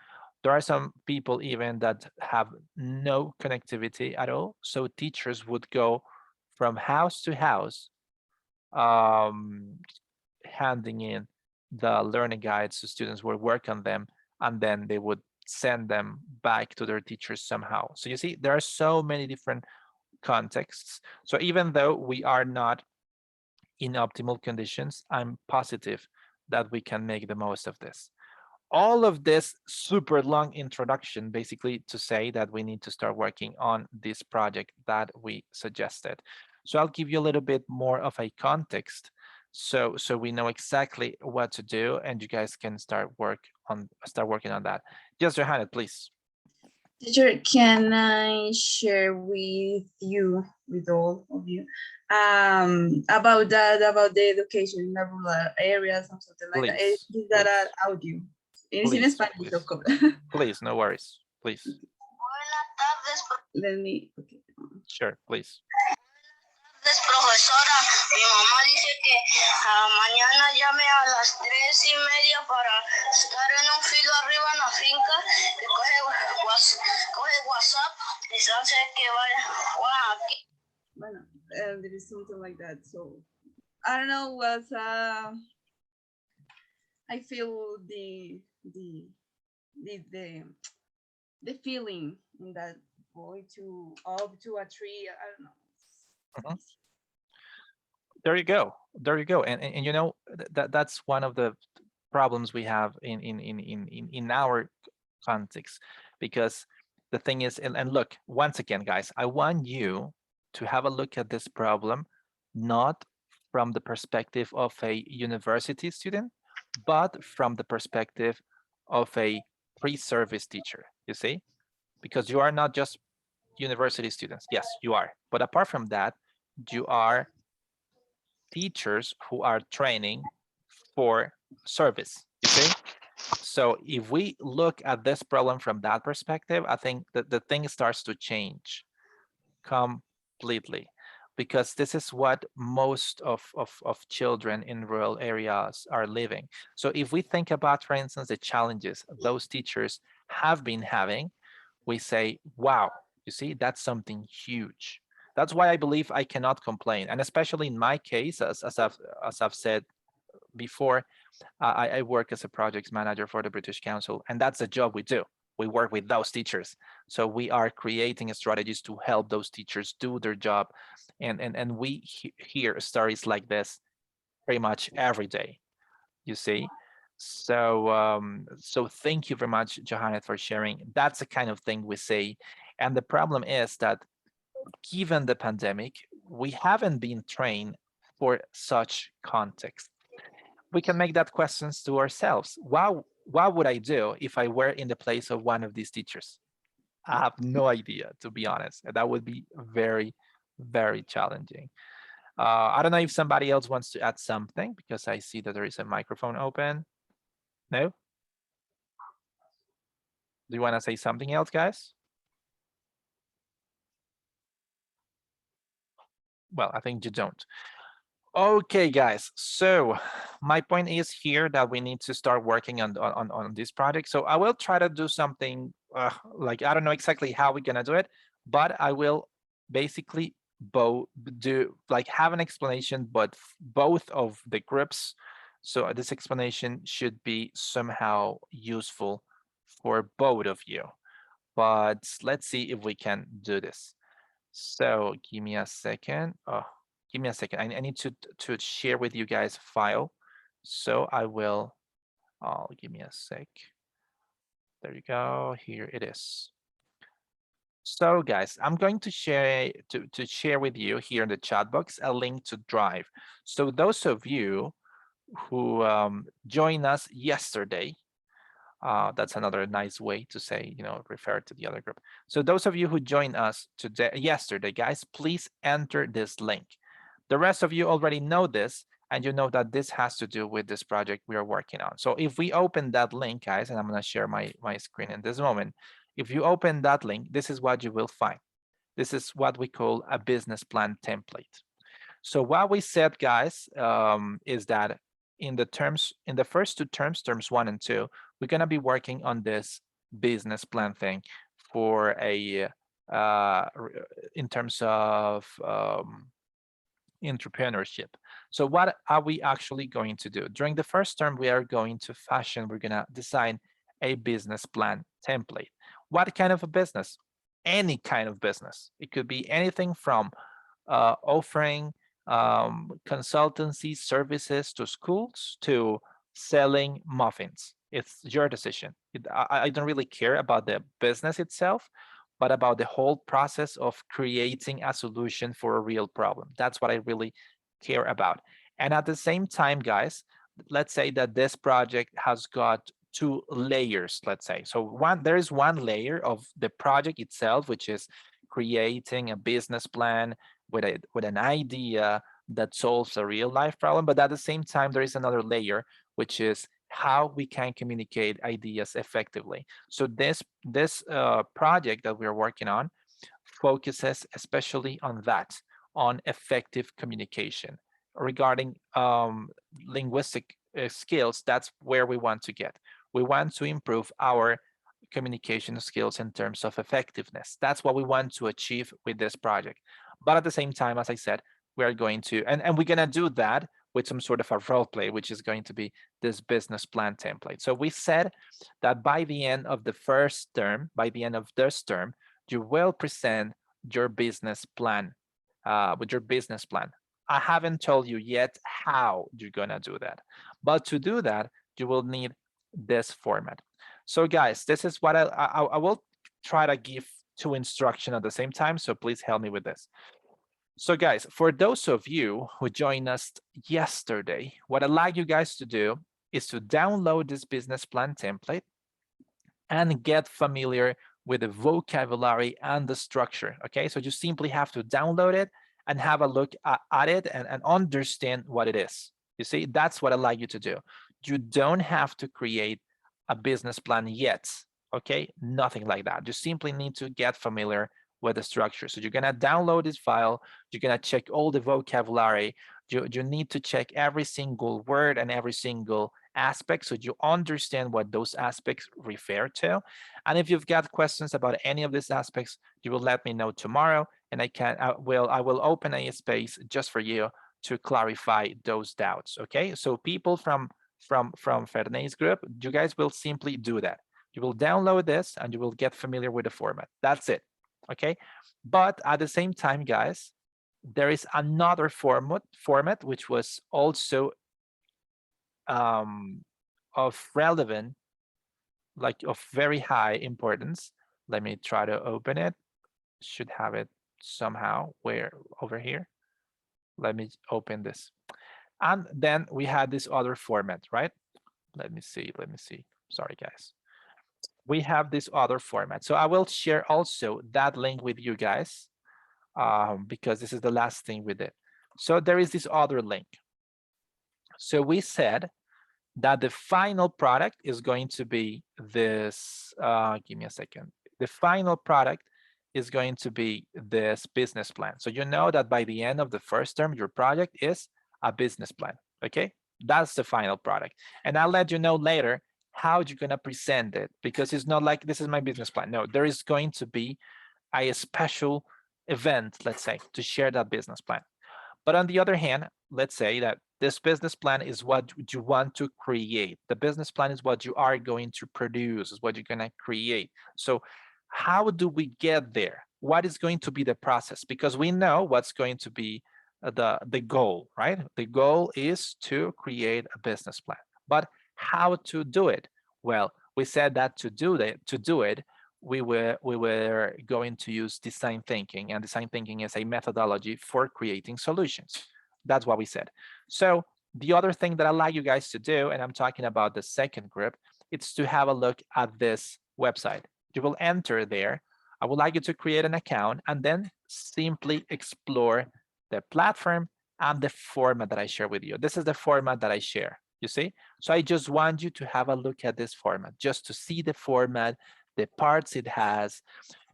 there are some people even that have no connectivity at all. So teachers would go from house to house, handing in the learning guides to students would work on them, and then they would send them back to their teachers somehow. So you see, there are so many different contexts. So even though we are not in optimal conditions, I'm positive that we can make the most of this. All of this super long introduction basically to say that we need to start working on this project that we suggested. So I'll give you a little bit more of a context so we know exactly what to do and you guys can start working on that. Just Johanna, please. Teacher, can I share with you, with all of you, about the education in the rural areas and something like that? Is that audio? It's in Spanish, of course. Please, no worries, please. Let me, okay. Sure, please. Profesora, mi mamá dice que mañana llame a las 3:30 para estar en un filo arriba en la finca que coge WhatsApp y dice que vaya aquí. Bueno, there is something like that. So I don't know what I feel the feeling in that boy to up to a tree. I don't know. There you go. And you know that's one of the problems we have in our context, because the thing is, and look, once again, guys, I want you to have a look at this problem not from the perspective of a university student, but from the perspective of a pre-service teacher, you see, because you are not just university students. Yes, you are. But apart from that, you are teachers who are training for service, you see? So if we look at this problem from that perspective, I think that the thing starts to change completely, because this is what most of children in rural areas are living. So if we think about, for instance, the challenges those teachers have been having, we say, wow, you see, that's something huge. That's why I believe I cannot complain. And especially in my case, as I've said before, I work as a projects manager for the British Council, and that's the job we do. we work with those teachers. So we are creating strategies to help those teachers do their job. And we hear stories like this pretty much every day, you see. So thank you very much, Johanna, for sharing. That's the kind of thing we say. And the problem is that given the pandemic, we haven't been trained for such context. We can make that questions to ourselves. What would I do if I were in the place of one of these teachers? I have no idea, to be honest. That would be very, very challenging. I don't know if somebody else wants to add something, because I see that there is a microphone open. No? Do you want to say something else, guys? Well, I think you don't. Okay, guys. So my point is here that we need to start working on this project. So I will try to do something like, I don't know exactly how we're gonna do it, but I will basically have an explanation, but both of the groups. So this explanation should be somehow useful for both of you. But let's see if we can do this. So give me a second. Oh, give me a second. I need to share with you guys a file. So I will, give me a sec. There you go. Here it is. So guys, I'm going to share with you here in the chat box a link to Drive. So those of you who joined us yesterday, that's another nice way to say, refer to the other group. So those of you who joined us yesterday, guys, please enter this link. The rest of you already know this, and you know that this has to do with this project we are working on. So if we open that link, guys, and I'm going to share my screen in this moment. If you open that link, this is what you will find. This is what we call a business plan template. So what we said, guys, is that in the first two terms, terms 1 and 2, we're going to be working on this business plan thing for in terms of entrepreneurship. So what are we actually going to do? During the first term, we're going to design a business plan template. What kind of a business? Any kind of business. It could be anything from offering consultancy services to schools to selling muffins. It's your decision. I don't really care about the business itself, but about the whole process of creating a solution for a real problem. That's what I really care about. And at the same time, guys, let's say that this project has got 2 layers, let's say. So there is one layer of the project itself, which is creating a business plan with an idea that solves a real life problem. But at the same time, there is another layer, which is how we can communicate ideas effectively. So this project that we're working on focuses especially on that, on effective communication. Regarding linguistic skills, that's where we want to get. We want to improve our communication skills in terms of effectiveness. That's what we want to achieve with this project. But at the same time, as I said, we are going to, and we're going to do that with some sort of a role play, which is going to be this business plan template. So we said that by the end of the first term, by the end of this term, you will present your business plan with your business plan. I haven't told you yet how you're going to do that. But to do that, you will need this format. So guys, this is what I will try to give 2 instructions at the same time. So please help me with this. So guys, for those of you who joined us yesterday, what I'd like you guys to do is to download this business plan template and get familiar with the vocabulary and the structure. Okay, so you simply have to download it and have a look at it and understand what it is. You see, that's what I'd like you to do. You don't have to create a business plan yet. Okay, nothing like that. You simply need to get familiar with the structure. So you're gonna download this file, you're gonna check all the vocabulary, you need to check every single word and every single aspect so you understand what those aspects refer to. And if you've got questions about any of these aspects, you will let me know tomorrow, and I will open a space just for you to clarify those doubts. Okay, so people from Ferney's group, you guys will simply do that. You will download this and you will get familiar with the format. That's it. Okay. But at the same time, guys, there is another format which was also of relevant, like of very high importance. Let me try to open it. Should have it somehow where over here. Let me open this. And then we had this other format, right? Let me see. Sorry, guys. We have this other format. So I will share also that link with you guys because this is the last thing we did. So there is this other link. So we said that the final product is going to be this, give me a second. The final product is going to be this business plan. So you know that by the end of the first term, your project is a business plan, okay? That's the final product. And I'll let you know later how you're gonna present it, because it's not like this is my business plan. No, there is going to be a special event, let's say, to share that business plan. But on the other hand, let's say that this business plan is what you want to create. The business plan is what you are going to produce, is what you're gonna create. So how do we get there? What is going to be the process? Because we know what's going to be the goal, right? The goal is to create a business plan. But how to do it? Well, we said that to do it, we were going to use design thinking, and design thinking is a methodology for creating solutions. That's what we said. So the other thing that I'd like you guys to do, and I'm talking about the second group, it's to have a look at this website. You will enter there. I would like you to create an account and then simply explore the platform and the format that I share with you. This is the format that I share, you see? So I just want you to have a look at this format, just to see the format, the parts it has,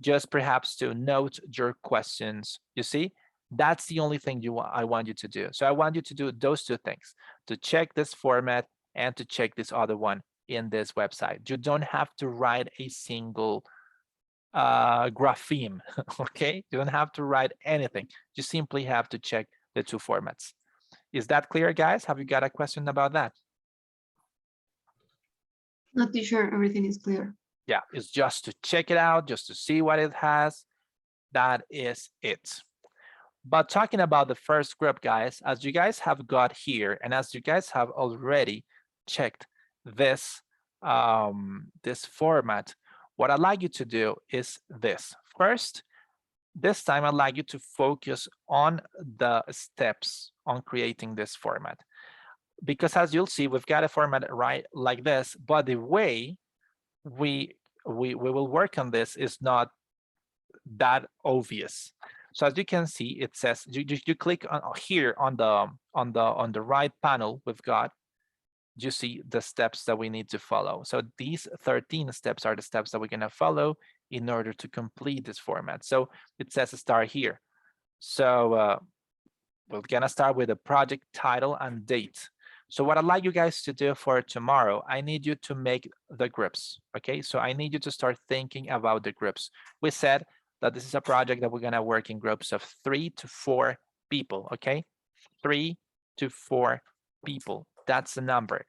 just perhaps to note your questions, you see? That's the only thing I want you to do. So I want you to do those two things, to check this format and to check this other one in this website. You don't have to write a single grapheme, okay? You don't have to write anything. You simply have to check the two formats. Is that clear, guys? Have you got a question about that? Not too sure, everything is clear. Yeah, it's just to check it out, just to see what it has. That is it. But talking about the first group, guys, as you guys have got here, and as you guys have already checked this, this format, what I'd like you to do is this. First, this time I'd like you to focus on the steps on creating this format. Because as you'll see, we've got a format right like this, but the way we will work on this is not that obvious. So as you can see, it says you click on here on the right panel. We've got, you see the steps that we need to follow. So these 13 steps are the steps that we're going to follow in order to complete this format. So it says start here. So we're going to start with the project title and date. So what I'd like you guys to do for tomorrow, I need you to make the groups. Okay, so I need you to start thinking about the groups. We said that this is a project that we're going to work in groups of 3 to 4 people. Okay, 3 to 4 people. That's the number.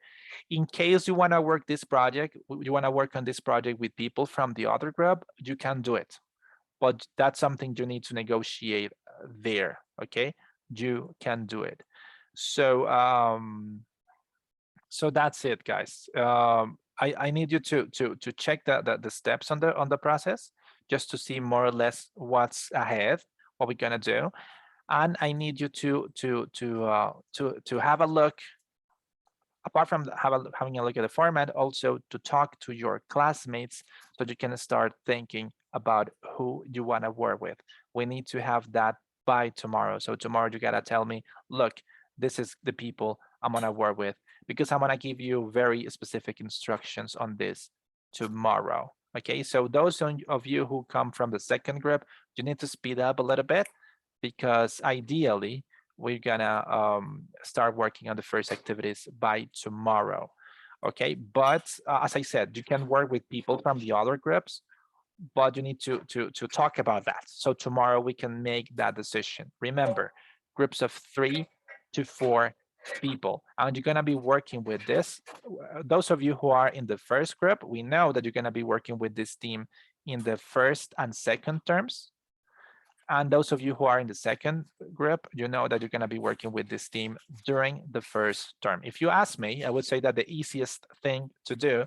In case you want to work this project, you want to work on this project with people from the other group, you can do it. But that's something you need to negotiate there. Okay, you can do it. So so that's it, guys. I need you to check the steps on the process, just to see more or less what's ahead, what we're gonna do, and I need you to have a look. Apart from having a look at the format, also to talk to your classmates so you can start thinking about who you want to work with. We need to have that by tomorrow. So tomorrow you gotta tell me, look, this is the people I'm gonna work with, because I'm gonna give you very specific instructions on this tomorrow. Okay, so those of you who come from the second group, you need to speed up a little bit, because ideally we're gonna start working on the first activities by tomorrow. Okay, but as I said, you can work with people from the other groups, but you need to talk about that. So tomorrow we can make that decision. Remember, groups of 3 to 4 people, and you're gonna be working with this. Those of you who are in the first group, we know that you're gonna be working with this team in the first and second terms. And those of you who are in the second group, you know that you're gonna be working with this team during the first term. If you ask me, I would say that the easiest thing to do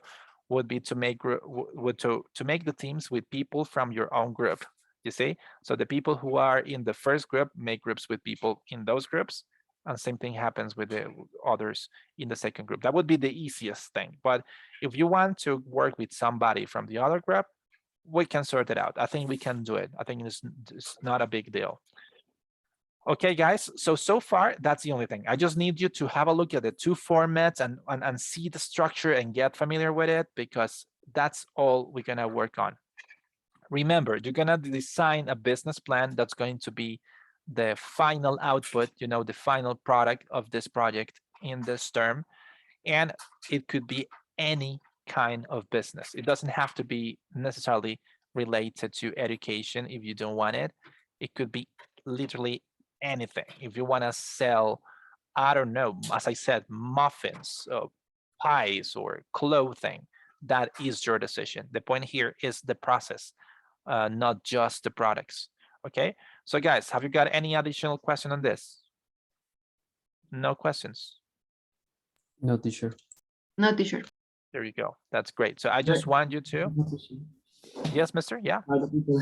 would be to make to make the teams with people from your own group. You see, so the people who are in the first group make groups with people in those groups, and same thing happens with the others in the second group. That would be the easiest thing. But if you want to work with somebody from the other group, we can sort it out. I think we can do it. I think it's not a big deal. Okay, guys, so far, that's the only thing. I just need you to have a look at the two formats and see the structure and get familiar with it, because that's all we're gonna work on. Remember, you're gonna design a business plan that's going to be the final output, you know, the final product of this project in this term. And it could be any kind of business. It doesn't have to be necessarily related to education if you don't want it. It could be literally anything. If you want to sell, I don't know, as I said, muffins, pies, or clothing, that is your decision. The point here is the process, not just the products. Okay, so guys, have you got any additional question on this? No questions? No, teacher. No, teacher. There you go. That's great. So I just want you to, yes, mister, yeah.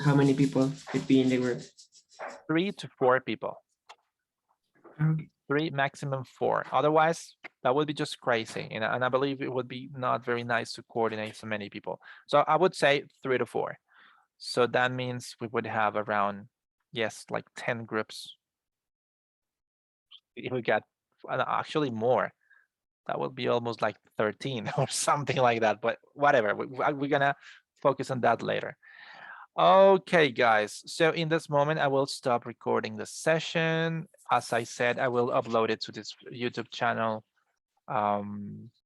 How many people could be in the group? 3 to 4 people. Okay. 3, maximum 4. Otherwise, that would be just crazy. And I believe it would be not very nice to coordinate so many people. So I would say 3 to 4. So that means we would have around, yes, like 10 groups. If we got actually more, that would be almost like 13 or something like that. But whatever, we're gonna focus on that later. Okay, guys. So in this moment, I will stop recording the session. As I said, I will upload it to this YouTube channel